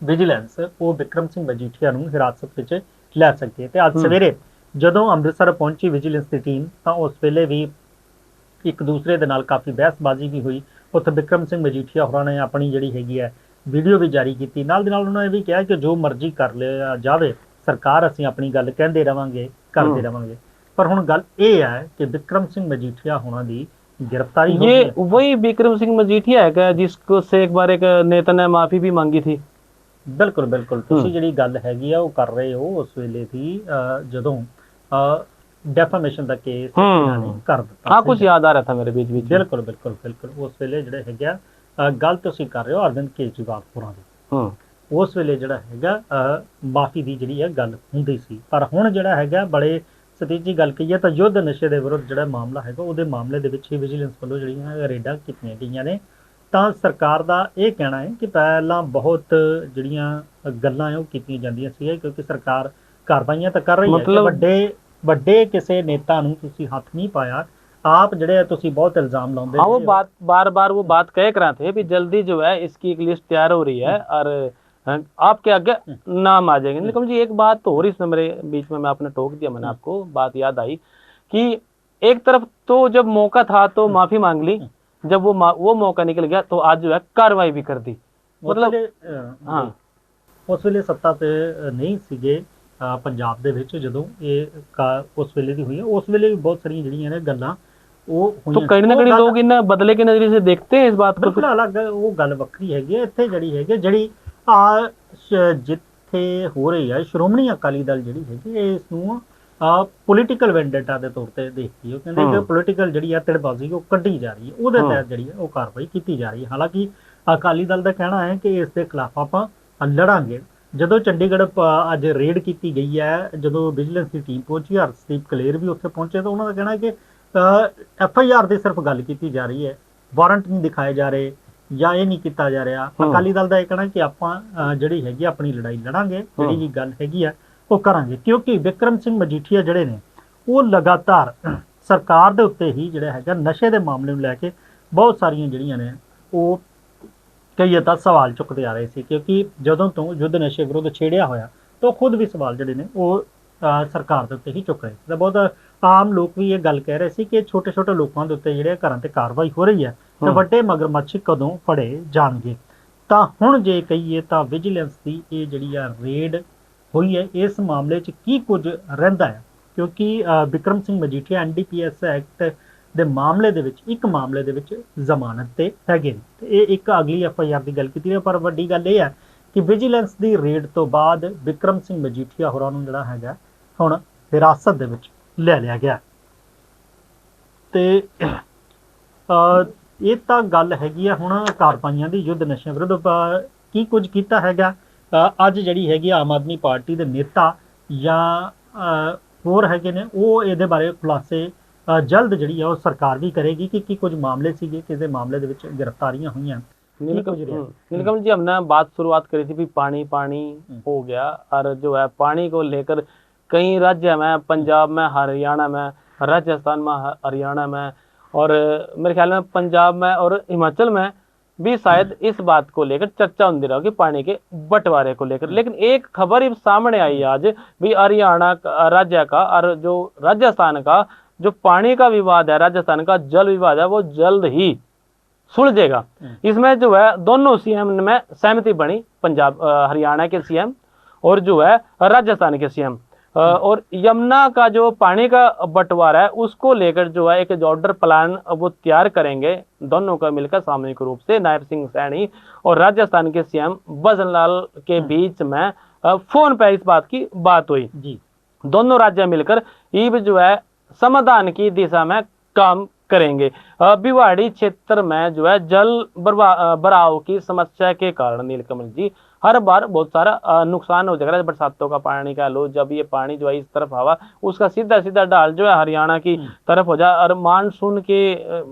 ਵਿਜੀਲੈਂਸ ਉਹ ਬਿਕਰਮ ਸਿੰਘ ਮਜੀਠੀਆ ਨੂੰ ਹਿਰਾਸਤ ਵਿੱਚ ਲੈ ਸਕਦੀ ਹੈ। ਤੇ ਅੱਜ ਸਵੇਰੇ ਜਦੋਂ ਅੰਮ੍ਰਿਤਸਰ ਪਹੁੰਚੀ ਵਿਜੀਲੈਂਸ ਦੀ ਟੀਮ ਤਾਂ ਉਸ ਵੇਲੇ ਵੀ ਇੱਕ ਦੂਸਰੇ ਦੇ ਨਾਲ ਕਾਫੀ ਬਹਿਸਬਾਜ਼ੀ ਵੀ ਹੋਈ। ਉੱਥੇ ਬਿਕਰਮ ਸਿੰਘ ਮਜੀਠੀਆ ਹੋਰਾਂ ਨੇ ਆਪਣੀ ਜਿਹੜੀ ਹੈਗੀ ਹੈ ਵੀਡੀਓ ਵੀ ਜਾਰੀ ਕੀਤੀ। ਨਾਲ ਦੇ ਨਾਲ ਉਹਨਾਂ ਨੇ ਵੀ ਕਿਹਾ ਕਿ ਜੋ ਮਰਜ਼ੀ ਕਰ ਲਿਆ ਜਾਵੇ, ਸਰਕਾਰ ਅਸੀਂ ਆਪਣੀ ਗੱਲ ਕਹਿੰਦੇ ਰਵਾਂਗੇ, ਕਰਦੇ ਰਵਾਂਗੇ। ਪਰ ਹੁਣ ਗੱਲ ਇਹ ਹੈ ਕਿ ਬਿਕਰਮ ਸਿੰਘ ਮਜੀਠੀਆ ਹੋਣਾ ਦੀ गिरफ्तारी ये वही बिक्रम सिंह मजीठिया है क्या जिसको से एक बार एक नेता ने माफी भी मांगी थी। बिल्कुल बिल्कुल ਤੁਸੀਂ ਜਿਹੜੀ ਗੱਲ ਹੈਗੀ ਆ ਉਹ ਕਰ ਰਹੇ ਹੋ ਉਸ ਵੇਲੇ ਦੀ ਜਦੋਂ ਡੈਫਾਮੇਸ਼ਨ ਦਾ ਕੇਸ ਇਹਨਾਂ ਨੇ ਕਰ ਦਿੱਤਾ। ਹਾਂ, ਕੁਝ ਯਾਦ ਆ ਰਿਹਾ था मेरे बीच बीच। ਬਿਲਕੁਲ ਬਿਲਕੁਲ ਬਿਲਕੁਲ ਉਸ ਵੇਲੇ ਜਿਹੜੇ ਹੈਗਾ ਗੱਲ ਤੁਸੀਂ ਕਰ ਰਹੇ ਹੋ ਅਰਵਿੰਦ ਕੇਜਰੀਵਾਲ ਹੋਰਾਂ ਦੀ। ਉਸ ਵੇਲੇ ਜਿਹੜਾ ਹੈਗਾ ਮਾਫੀ ਦੀ ਜਿਹੜੀ ਹੈ ਗੱਲ ਹੁੰਦੀ ਸੀ। ਪਰ ਹੁਣ ਜਿਹੜਾ ਹੈਗਾ ਬੜੇ ਸਤੀਜੀ ਗੱਲ ਕਹੀਏ ਤਾਂ ਯੁੱਧ ਨਸ਼ੇ ਦੇ ਵਿਰੁੱਧ ਜਿਹੜਾ ਮਾਮਲਾ ਹੈਗਾ ਉਹਦੇ ਮਾਮਲੇ ਦੇ ਵਿੱਚ ਹੀ ਵਿਜੀਲੈਂਸ ਵੱਲੋਂ ਜਿਹੜੀਆਂ ਰੇਡਾਂ ਕੀਤੀਆਂ ਗਈਆਂ ਨੇ। ਤਾਂ ਸਰਕਾਰ ਦਾ ਇਹ ਕਹਿਣਾ ਹੈ ਕਿ ਪਹਿਲਾਂ ਬਹੁਤ ਜਿਹੜੀਆਂ ਗੱਲਾਂ ਉਹ ਕੀਤੀਆਂ ਜਾਂਦੀਆਂ ਸੀ ਕਿਉਂਕਿ ਸਰਕਾਰ ਕਾਰਵਾਈਆਂ ਤਾਂ ਕਰ ਰਹੀ ਹੈ ਕਿ ਵੱਡੇ ਕਿਸੇ ਨੇਤਾ ਨੂੰ ਤੁਸੀਂ ਹੱਥ ਨਹੀਂ ਪਾਇਆ। आप ਜਿਹੜੇ ਤੁਸੀਂ ਬਹੁਤ ਇਲਜ਼ਾਮ ਲਾਉਂਦੇ हाँ, वो बात बार बार वो बात कह कर रहे थे भी जल्दी जो है इसकी एक लिस्ट तैयार हो रही है और आपके आगे नाम आ जाएंगे। निकम जी एक बात तो और इसमें मेरे बीच में मैं आपने टोक दिया, मैंने आपको बात याद आई कि एक तरफ तो जब मौका था तो माफी मांग ली, जब वो मौका निकल गया तो आज जो है कार्रवाई भी कर दी। मतलब हाँ ਉਸ ਵੇਲੇ ਸੱਤਾ ਤੇ ਨਹੀਂ ਸੀਗੇ ਪੰਜਾਬ ਦੇ ਵਿੱਚ ਜਦੋਂ ਇਹ ਉਸ ਵੇਲੇ ਦੀ ਹੋਈ ਹੈ। ਉਸ ਵੇਲੇ ਵੀ ਬਹੁਤ ਸਾਰੀਆਂ ਜਿਹੜੀਆਂ ਨੇ ਗੱਲਾਂ तो कहीं ना कहीं लोग इन बदले के नजरिए से देखते हैं इस बात को। बिल्कुल अलग वो गल वक्री हैगी है। इत्थे जड़ी हैगी जड़ी जिथे हो रही है श्रोमणी अकाली दल जड़ी हैगी इस नूं पॉलिटिकल वेंडेटा दे तौर ते देखती है। कहंदे कि पॉलिटिकल जड़ी है तिड़बाजी वो कड्डी जा रही है, उहदे तहत जड़ी है वो कार्रवाई कीती जा रही है। हालांकि अकाली दल दा कहना है कि इस दे खिलाफ आपां लड़ांगे। ਜਦੋਂ ਚੰਡੀਗੜ੍ਹ ਅੱਜ ਰੇਡ ਕੀਤੀ ਗਈ ਹੈ, ਜਦੋਂ ਵਿਜੀਲੈਂਸ ਦੀ ਟੀਮ ਪਹੁੰਚੀ, ਹਰਦੀਪ ਕਲੇਰ ਵੀ ਉੱਥੇ ਪਹੁੰਚੇ, ਤਾਂ ਉਹਨਾਂ ਦਾ ਕਹਿਣਾ ਹੈ ਕਿ FIR ਦੀ ਸਿਰਫ ਗੱਲ ਕੀਤੀ ਜਾ ਰਹੀ ਹੈ ਵਾਰੰਟ ਨਹੀਂ ਦਿਖਾਏ ਜਾ ਰਹੇ ਜਾਂ ਇਹ ਨਹੀਂ ਕੀਤਾ ਜਾ ਰਿਹਾ। ਅਕਾਲੀ ਦਲ ਦਾ ਇਹ ਕਹਿਣਾ ਕਿ ਆਪਾਂ ਜਿਹੜੀ ਹੈਗੀ ਆਪਣੀ ਲੜਾਈ ਲੜਾਂਗੇ, ਜਿਹੜੀ ਵੀ ਗੱਲ ਹੈਗੀ ਆ ਉਹ ਕਰਾਂਗੇ, ਕਿਉਂਕਿ ਵਿਕਰਮ ਸਿੰਘ ਮਜੀਠੀਆ ਜਿਹੜੇ ਨੇ ਉਹ ਲਗਾਤਾਰ ਸਰਕਾਰ ਦੇ ਉੱਤੇ ਹੀ ਜਿਹੜਾ ਹੈਗਾ ਨਸ਼ੇ ਦੇ ਮਾਮਲੇ ਨੂੰ ਲੈ ਕੇ ਬਹੁਤ ਸਾਰੀਆਂ ਜਿਹੜੀਆਂ ਨੇ ਉਹ ਕਈ ਤਾਂ ਸਵਾਲ ਚੁੱਕਦੇ ਆ ਰਹੇ ਸੀ, ਕਿਉਂਕਿ ਜਦੋਂ ਤੋਂ ਯੁੱਧ ਨਸ਼ੇ ਵਿਰੁੱਧ ਛੇੜਿਆ ਹੋਇਆ ਤਾਂ ਖੁਦ ਵੀ ਸਵਾਲ ਜਿਹੜੇ ਨੇ ਉਹ ਸਰਕਾਰ ਦੇ ਉੱਤੇ ਹੀ ਚੁੱਕ ਰਹੇ ਸੀ। ਬਹੁਤ ਆਮ ਲੋਕ ਵੀ ਇਹ ਗੱਲ ਕਹਿ ਰਹੇ ਸੀ ਕਿ ਛੋਟੇ ਛੋਟੇ ਲੋਕਾਂ ਦੇ ਉੱਤੇ ਜਿਹੜੇ ਘਰਾਂ ਤੇ ਕਾਰਵਾਈ ਹੋ ਰਹੀ ਹੈ ਤੇ ਵੱਡੇ ਮਗਰਮੱਛ ਕਦੋਂ ਫੜੇ ਜਾਣਗੇ। ਤਾਂ ਹੁਣ ਜੇ ਕਹੀਏ ਤਾਂ ਵਿਜੀਲੈਂਸ ਦੀ ਇਹ ਜਿਹੜੀ ਆ ਰੇਡ ਹੋਈ ਹੈ, ਇਸ ਮਾਮਲੇ 'ਚ ਕੀ ਕੁਝ ਰਹਿੰਦਾ ਹੈ, ਕਿਉਂਕਿ ਵਿਕਰਮ ਸਿੰਘ ਮਜੀਠੀਆ NDPS ਐਕਟ ਦੇ ਮਾਮਲੇ ਦੇ ਵਿੱਚ ਇੱਕ ਮਾਮਲੇ ਦੇ ਵਿੱਚ ਜ਼ਮਾਨਤ ਤੇ ਹੈਗੇ ਨੇ ਤੇ ਇਹ ਇੱਕ ਅਗਲੀ FIR ਦੀ ਗੱਲ ਕੀਤੀ ਹੈ। ਪਰ ਵੱਡੀ ਗੱਲ ਇਹ ਹੈ ਕਿ ਵਿਜੀਲੈਂਸ ਦੀ ਰੇਡ ਤੋਂ ਬਾਅਦ ਵਿਕਰਮ ਸਿੰਘ ਮਜੀਠੀਆ ਹੋਰਾਂ ਨੂੰ ਜਿਹੜਾ ਹੈਗਾ ਹੁਣ ਹਿਰਾਸਤ ਦੇ ਵਿੱਚ ਲੈ ਲਿਆ ਗਿਆ ਤੇ ਇਹ ਤਾਂ ਗੱਲ ਹੈਗੀ ਆ ਹੁਣ ਕਾਰਵਾਈਆਂ ਦੀ ਯੁੱਧ ਨਸ਼ਿਆਂ ਵਿਰੁੱਧ ਕੀ ਕੁਝ ਕੀਤਾ ਹੈਗਾ। ਅੱਜ ਜਿਹੜੀ ਹੈਗੀ ਆਮ ਆਦਮੀ ਪਾਰਟੀ ਦੇ ਨੇਤਾ ਜਾਂ ਹੋਰ ਹੈਗੇ ਨੇ ਉਹ ਇਹਦੇ ਬਾਰੇ ਖੁਲਾਸੇ ਜਲਦ ਜਿਹੜੀ ਆ ਉਹ ਸਰਕਾਰ ਵੀ ਕਰੇਗੀ ਕਿ ਕੀ ਕੁछ मामले ਸੀਗੇ, ਕਿਸੇ मामले ਦੇ ਵਿੱਚ गिरफ्तारियां हुई। नीलकमल जी, हमने बात शुरुआत करी थी भी पानी पानी हो गया, और जो है पानी को लेकर कई राज्य में, पंजाब में, हरियाणा में, राजस्थान में, हरियाणा में, और मेरे ख्याल में पंजाब में और हिमाचल में भी शायद इस बात को लेकर चर्चा होती रहोगी पानी के बंटवारे को लेकर। लेकिन एक खबर सामने आई आज भी हरियाणा राज्य का और जो राजस्थान का जो पानी का विवाद है, राजस्थान का जल विवाद है, वो जल्द ही सुलझेगा। इसमें जो है दोनों CM में सहमति बनी, पंजाब हरियाणा के CM और जो है राजस्थान के CM, और यमुना का जो पानी का बंटवारा है उसको लेकर जो है एक ऑर्डर प्लान वो तैयार करेंगे दोनों का मिलकर सामूहिक रूप से। नायब सिंह सैनी और राजस्थान के CM भजन लाल के बीच में फोन पे इस बात की बात हुई जी। दोनों राज्य मिलकर ये जो है समाधान की दिशा में काम करेंगे। भिवाड़ी क्षेत्र में जो है जल भराव की समस्या के कारण नीलकमल जी हर बार बहुत सारा नुकसान हो जाएगा। बरसातों का पानी का लो, जब ये पानी जो है इस तरफ हवा उसका सीधा सीधा डाल जो है हरियाणा की तरफ हो जाए, और मानसून के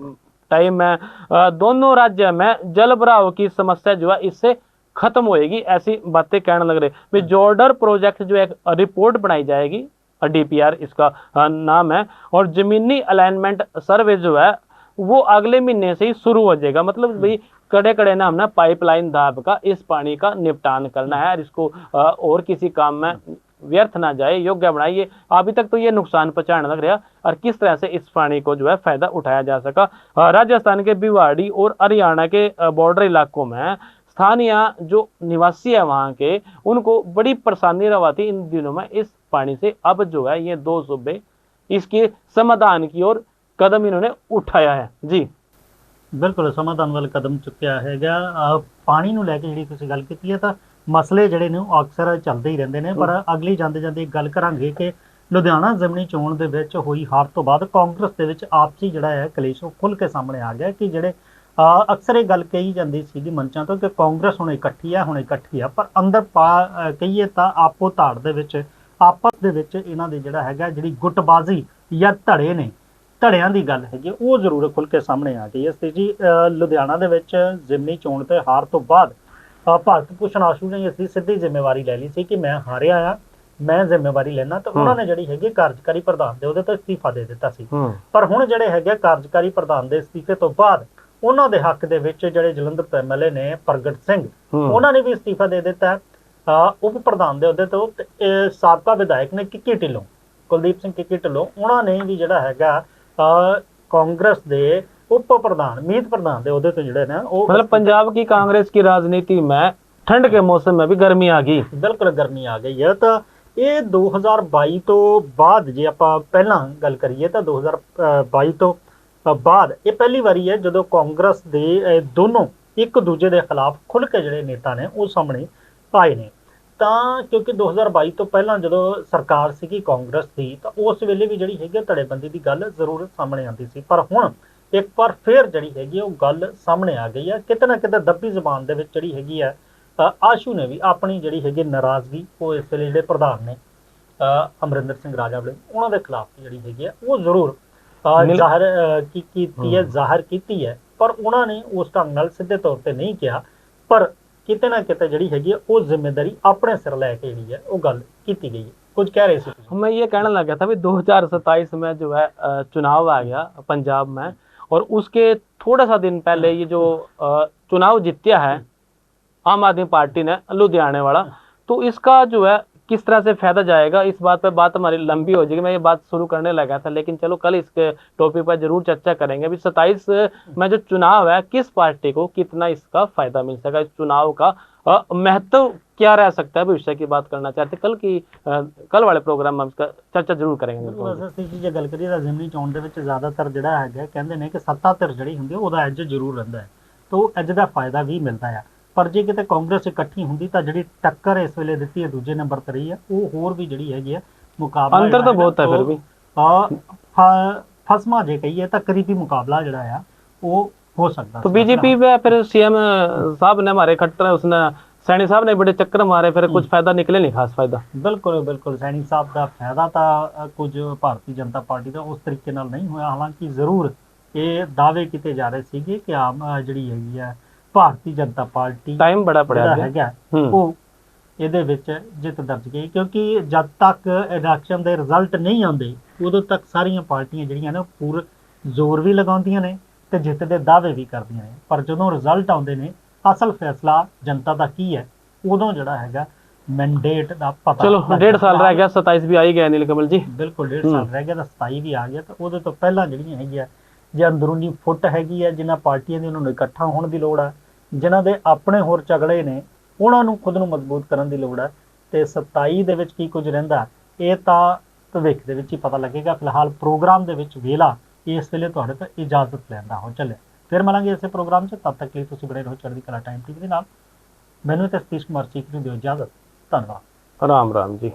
टाइम में दोनों राज्य में जल भराव की समस्या जो है इससे खत्म होएगी, ऐसी बातें कहने लग रहे। जॉर्डर प्रोजेक्ट जो एक रिपोर्ट बनाई जाएगी, DPR इसका नाम है, और जमीनी अलाइनमेंट सर्वे जो है वो अगले महीने से ही शुरू हो जाएगा। मतलब भाई कड़े कड़े ना हमने पाइपलाइन दाब का इस पानी का निपटान करना है, और इसको और किसी काम में व्यर्थ ना जाए, योग्य बनाइए। अभी तक तो ये नुकसान पहुंचाने लग रहा, और किस तरह से इस पानी को जो है फायदा उठाया जा सका। राजस्थान के भिवाड़ी और हरियाणा के बॉर्डर इलाकों में स्थानीय जो निवासी है वहाँ के, उनको बड़ी परेशानी रवाती इन दिनों में इस पानी से। अब जो है ये दो सूबे इसके समाधान की ओर कदम इन्होंने उठाया है जी। बिल्कुल समाधान वाले कदम चुक्या हैगा। पानी ਨੂੰ ਲੈ ਕੇ ਜਿਹੜੀ ਤੁਸੀਂ ਗੱਲ ਕੀਤੀ ਹੈ ਤਾਂ ਮਸਲੇ ਜਿਹੜੇ ਨੇ ਉਹ ਅਕਸਰ ਚੱਲਦੇ ਹੀ ਰਹਿੰਦੇ ਨੇ, ਪਰ ਅਗਲੀ ਜਾਂਦੇ ਜਾਂਦੇ ਗੱਲ ਕਰਾਂਗੇ ਕਿ ਲੁਧਿਆਣਾ ਜ਼ਿਮਨੀ ਚੋਣ ਦੇ ਵਿੱਚ ਹੋਈ ਹਾਰ ਤੋਂ ਬਾਅਦ ਕਾਂਗਰਸ ਦੇ ਵਿੱਚ ਆਪਸੀ ਜਿਹੜਾ ਹੈ ਕਲੇਸ਼ ਉਹ ਖੁੱਲ ਕੇ ਸਾਹਮਣੇ ਆ ਗਿਆ ਕਿ ਜਿਹੜੇ ਅਕਸਰ ਇਹ ਗੱਲ ਕਹੀ ਜਾਂਦੀ ਸੀਗੀ ਮੰਚਾਂ ਤੋਂ ਕਿ ਕਾਂਗਰਸ ਹੁਣ ਇਕੱਠੀ ਆ, ਪਰ ਅੰਦਰ ਕਹੀਏ ਤਾਂ ਆਪੋ ਧਾੜ ਦੇ ਵਿੱਚ ਆਪਸ ਦੇ ਵਿੱਚ ਇਹਨਾਂ ਦੇ ਜਿਹੜਾ ਹੈਗਾ ਜਿਹੜੀ ਗੁੱਟਬਾਜ਼ੀ ਜਾਂ ਧੜੇ ਨੇ, ਧੜਿਆਂ ਦੀ ਗੱਲ ਹੈਗੀ ਉਹ ਜ਼ਰੂਰ ਖੁੱਲ ਕੇ ਸਾਹਮਣੇ ਆ ਗਈ ਹੈ। ਤੇ ਜੀ ਲੁਧਿਆਣਾ ਦੇ ਵਿੱਚ ਜ਼ਿਮਨੀ ਚੋਣ ਤੇ ਹਾਰ ਤੋਂ ਬਾਅਦ ਭਾਰਤ ਭੂਸ਼ਣ ਆਸ਼ੂ ਨੇ ਇਸ ਦੀ ਸਿੱਧੀ ਜ਼ਿੰਮੇਵਾਰੀ ਲੈ ਲਈ ਸੀ ਕਿ ਮੈਂ ਹਾਰਿਆ ਆ, ਮੈਂ ਜ਼ਿੰਮੇਵਾਰੀ ਲੈਣਾ, ਤਾਂ ਉਹਨਾਂ ਨੇ ਜਿਹੜੀ ਹੈਗੀ ਕਾਰਜਕਾਰੀ ਪ੍ਰਧਾਨ ਦੇ ਉਹਦੇ ਤੋਂ ਅਸਤੀਫਾ ਦੇ ਦਿੱਤਾ ਸੀ। ਪਰ ਹੁਣ ਜਿਹੜੇ ਹੈਗੇ ਕਾਰਜਕਾਰੀ ਪ੍ਰਧਾਨ ਦੇ ਅਸਤੀਫੇ ਤੋਂ ਬਾਅਦ ਉਹਨਾਂ ਦੇ ਹੱਕ ਦੇ ਵਿੱਚ ਜਿਹੜੇ ਜਲੰਧਰ ਤੋਂ MLA ਨੇ ਪ੍ਰਗਟ ਸਿੰਘ, ਉਹਨਾਂ ਨੇ ਵੀ ਅਸਤੀਫਾ ਦੇ ਦਿੱਤਾ ਉਪ ਪ੍ਰਧਾਨ ਦੇ ਅਹੁਦੇ ਤੋਂ। ਸਾਬਕਾ ਵਿਧਾਇਕ ਨੇ ਕਿੱਕੀ ਢਿੱਲੋਂ, ਕੁਲਦੀਪ ਸਿੰਘ ਕਿੱਕੀ ਢਿੱਲੋਂ, ਉਹਨਾਂ ਨੇ ਵੀ ਜਿਹੜਾ ਹੈਗਾ कांग्रेस दे उप प्रधान मीत प्रधान दे ओहदे तो जिहड़े ने मतलब पंजाब की कांग्रेस की राजनीति में ठंड के मौसम में भी गर्मी आ गई। बिल्कुल गर्मी आ गई है। तो ये 2022 तो बाद जे आपां पहलां गल करिए तो 2022 तो बाद ये पहली वारी है जदों कांग्रेस दे दोनों एक दूजे के खिलाफ खुल के जिहड़े नेता ने वो सामने आए ने। ਤਾਂ ਕਿਉਂਕਿ 2022 ਤੋਂ ਪਹਿਲਾਂ ਜਦੋਂ ਸਰਕਾਰ ਸੀਗੀ ਕਾਂਗਰਸ ਦੀ ਤਾਂ ਉਸ ਵੇਲੇ ਵੀ ਜਿਹੜੀ ਹੈਗੀ ਧੜੇਬੰਦੀ ਦੀ ਗੱਲ ਜ਼ਰੂਰ ਸਾਹਮਣੇ ਆਉਂਦੀ ਸੀ, ਪਰ ਹੁਣ ਇੱਕ ਵਾਰ ਫੇਰ ਜਿਹੜੀ ਹੈਗੀ ਉਹ ਗੱਲ ਸਾਹਮਣੇ ਆ ਗਈ ਹੈ। ਕਿਤੇ ਨਾ ਕਿਤੇ ਦੱਬੀ ਜ਼ਬਾਨ ਦੇ ਵਿੱਚ ਜਿਹੜੀ ਹੈਗੀ ਆ ਆਸ਼ੂ ਨੇ ਵੀ ਆਪਣੀ ਜਿਹੜੀ ਹੈਗੀ ਨਾਰਾਜ਼ਗੀ ਉਹ ਇਸ ਵੇਲੇ ਜਿਹੜੇ ਪ੍ਰਧਾਨ ਨੇ ਅਮਰਿੰਦਰ ਸਿੰਘ ਰਾਜਾ ਵਾਲੇ ਉਹਨਾਂ ਦੇ ਖਿਲਾਫ ਜਿਹੜੀ ਹੈਗੀ ਆ ਉਹ ਜ਼ਰੂਰ ਜ਼ਾਹਿਰ ਕੀਤੀ ਹੈ ਪਰ ਉਹਨਾਂ ਨੇ ਉਸ ਢੰਗ ਨਾਲ ਸਿੱਧੇ ਤੌਰ ਤੇ ਨਹੀਂ ਕਿਹਾ, ਪਰ ਕਿਤੇ ਨਾ ਕਿਤੇ ਜਿਹੜੀ ਹੈਗੀ ਆ ਉਹ ਜ਼ਿੰਮੇਵਾਰੀ ਆਪਣੇ ਸਿਰ ਲੈ ਕੇ ਜਿਹੜੀ ਹੈ ਉਹ ਗੱਲ ਕੀਤੀ ਗਈ है। कुछ कह रहे थे ਤੁਸੀਂ? मैं ये कहने लगा था भाई 2027 में जो है चुनाव आ गया पंजाब में, और उसके थोड़ा सा दिन पहले ये जो चुनाव जीत्या है आम आदमी पार्टी ने लुधियाने वाला, तो इसका जो है किस तरह से फायदा जाएगा, इस बात पे बात हमारी लंबी हो जाएगी। मैं ये बात शुरू करने लगा था, लेकिन चलो कल इसके टॉपिक पर जरूर चर्चा करेंगे। अभी 27 में जो चुनाव है किस पार्टी को कितना इसका फायदा मिल सकेगा, इस चुनाव का महत्व क्या रह सकता है, भविष्य की बात करना चाहते कल वाले प्रोग्राम में हम इसका चर्चा जरूर करेंगे। ਅਸੀਂ ਜੇ ਗੱਲ ਕਰੀਏ ਤਾਂ ਜ਼ਿਮਨੀ ਚੋਣ ਦੇ ਵਿੱਚ ਜ਼ਿਆਦਾਤਰ ਜਿਹੜਾ ਹੈਗਾ ਕਹਿੰਦੇ ਨੇ ਕਿ ਸੱਤਾ ਧਿਰ ਜਿਹੜੀ ਹੁੰਦੀ ਹੈ ਉਹਦਾ ਐਜ ਜ਼ਰੂਰ ਰਹਿੰਦਾ ਹੈ, ਤਾਂ ਉਹ ਐਜ ਦਾ ਫਾਇਦਾ ਵੀ ਮਿਲਦਾ ਹੈ। ਪਰ ਜੇ ਕਿਤੇ ਕਾਂਗਰਸ ਇਕੱਠੀ ਹੁੰਦੀ ਤਾਂ ਜਿਹੜੀ ਟੱਕਰ ਇਸ ਵੇਲੇ ਦਿੱਤੀ ਹੈ ਦੂਜੇ ਨੰਬਰ ਤੇ ਰਹੀ ਹੈ, ਉਹ ਹੋਰ ਵੀ ਜਿਹੜੀ ਹੈਗੀ ਹੈ ਮੁਕਾਬਲਾ ਅੰਤਰ ਤਾਂ ਬਹੁਤ ਹੈ ਫਿਰ ਵੀ ਫਸਮਾ ਜੇ ਕਹੀਏ ਤਾਂ ਕਰੀਬੀ ਮੁਕਾਬਲਾ ਜਿਹੜਾ ਆ ਉਹ हो सकता। तो बीजेपी में फिर सीएम साहब ने हमारे खट्टर उसने सैनी साहब ने बड़े चक्कर मारे, फिर कुछ फायदा निकले नहीं, खास फायदा। बिल्कुल बिल्कुल सैनी साहब का फायदा था कुछ भारतीय जनता पार्टी का उस तरीके नाल नहीं होया। हालांकि जरूर ये दावे किए जा रहे थे कि आम जिहड़ी हैगी है भारतीय जनता पार्टी टाइम बड़ा पड़िया हैगा वो ਇਹਦੇ ਵਿੱਚ ਜਿੱਤ ਦਰਜ ਗਈ, ਕਿਉਂਕਿ ਜਦ ਤੱਕ ਇਲੈਕਸ਼ਨ ਦੇ ਰਿਜ਼ਲਟ ਨਹੀਂ ਆਉਂਦੇ ਉਦੋਂ ਤੱਕ ਸਾਰੀਆਂ ਪਾਰਟੀਆਂ ਜਿਹੜੀਆਂ ਨੇ ਪੂਰਾ ਜ਼ੋਰ ਵੀ ਲਗਾਉਂਦੀਆਂ ਨੇ ਤੇ ਜਿੱਤ ਦੇ ਦਾਅਵੇ ਵੀ ਕਰਦੀਆਂ ਨੇ, ਪਰ ਜਦੋਂ ਰਿਜ਼ਲਟ ਆਉਂਦੇ ਨੇ ਅਸਲ ਫੈਸਲਾ ਜਨਤਾ ਦਾ ਕੀ ਹੈ ਉਦੋਂ ਜਿਹੜਾ ਹੈਗਾ मैंडेट ਦਾ ਪਤਾ। ਚਲੋ 1.5 ਸਾਲ ਰਹਿ ਗਿਆ, 27 ਵੀ ਆ ਹੀ ਗਿਆ ਨੀਲ ਕਮਲ ਜੀ। ਬਿਲਕੁਲ 1.5 ਸਾਲ ਰਹਿ ਗਿਆ ਤਾਂ 27 ਵੀ ਆ ਗਿਆ, ਤਾਂ ਉਹਦੇ ਤੋਂ ਪਹਿਲਾਂ ਜਿਹੜੀਆਂ ਹੈਗੀਆਂ ਜੇ ਅੰਦਰੂਨੀ ਫੁੱਟ ਹੈਗੀ ਹੈ ਜਿਨ੍ਹਾਂ ਪਾਰਟੀਆਂ ਦੀ ਉਹਨਾਂ ਨੂੰ ਇਕੱਠਾ ਹੋਣ ਦੀ ਲੋੜ ਹੈ, ਜਿਨ੍ਹਾਂ ਦੇ ਆਪਣੇ ਹੋਰ ਝਗੜੇ ਨੇ ਉਹਨਾਂ ਨੂੰ ਖੁਦ ਨੂੰ ਮਜ਼ਬੂਤ ਕਰਨ ਦੀ ਲੋੜ ਹੈ, ਤੇ 27 ਦੇ ਵਿੱਚ ਕੀ ਕੁਝ ਰਹਿੰਦਾ ਇਹ ਤਾਂ ਭਵਿੱਖ ਦੇ ਵਿੱਚ ਹੀ ਪਤਾ ਲੱਗੇਗਾ। ਫਿਲਹਾਲ ਪ੍ਰੋਗਰਾਮ ਦੇ ਵਿੱਚ ਵੇਲਾ ਇਸ ਵੇਲੇ ਤੁਹਾਡੇ ਤੋਂ ਇਜਾਜ਼ਤ ਲੈਂਦਾ ਹੋ ਚੱਲੇ, ਫਿਰ ਮਿਲਾਂਗੇ ਇਸੇ ਪ੍ਰੋਗਰਾਮ 'ਚ। ਤਦ ਤੱਕ ਲਈ ਤੁਸੀਂ ਬਣੇ ਰਹੋ ਚੜ੍ਹਦੀ ਕਲਾ ਟਾਈਮ ਟੀਵੀ ਦੇ ਨਾਲ। ਮੈਨੂੰ ਤੇ ਸਤੀਸ਼ ਕੁਮਾਰ ਚੀਕ ਨੂੰ ਦਿਓ ਇਜਾਜ਼ਤ। ਧੰਨਵਾਦ। राम राम जी।